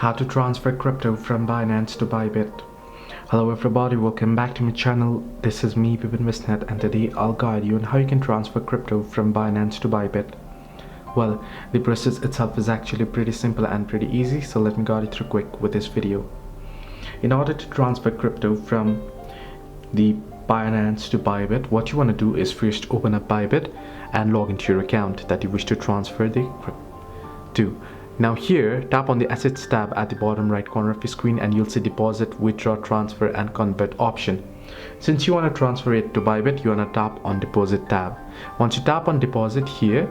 How to transfer crypto from Binance to ByBit. Hello everybody, welcome back to my channel. This is me, ByBit, and today I'll guide you on how you can transfer crypto from Binance to ByBit. Well, the process itself is actually pretty simple and pretty easy, so let me guide you through quick with this video. In order to transfer crypto from the Binance to ByBit, what you want to do is first open up ByBit and log into your account that you wish to transfer the crypto to. Now here, tap on the Assets tab at the bottom right corner of your screen and you'll see Deposit, Withdraw, Transfer and Convert option. Since you want to transfer it to ByBit, you want to tap on Deposit tab. Once you tap on Deposit here,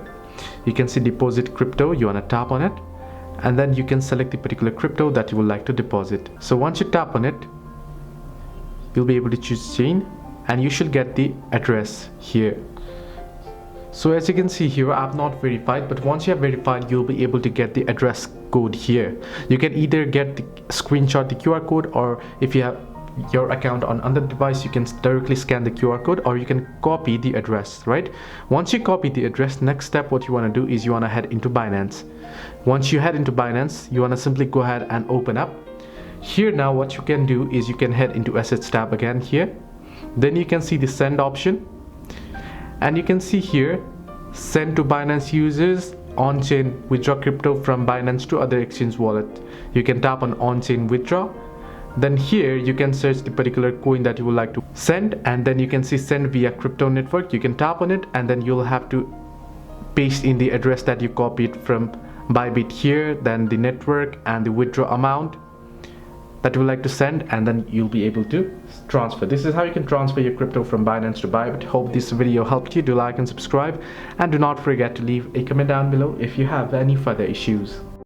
you can see Deposit Crypto. You want to tap on it and then you can select the particular crypto that you would like to deposit. So once you tap on it, you'll be able to choose chain and you should get the address here. So as you can see here, I've not verified, but once you have verified, you'll be able to get the address code here. You can either get the screenshot the QR code, or if you have your account on another device, you can directly scan the QR code, or you can copy the address, right? Once you copy the address, next step what you want to do is you want to head into Binance. Once you head into Binance, you want to simply go ahead and open up. Here now what you can do is you can head into Assets tab again here. Then you can see the send option. And you can see here, send to Binance users, on-chain withdraw crypto from Binance to other exchange wallet. You can tap on on-chain withdraw. Then here you can search the particular coin that you would like to send, and then you can see send via crypto network. You can tap on it and then you'll have to paste in the address that you copied from ByBit here, then the network and the withdraw amount that you would like to send, and then you'll be able to transfer. This is how you can transfer your crypto from Binance to ByBit. Hope this video helped you. Do like and subscribe, and do not forget to leave a comment down below if you have any further issues.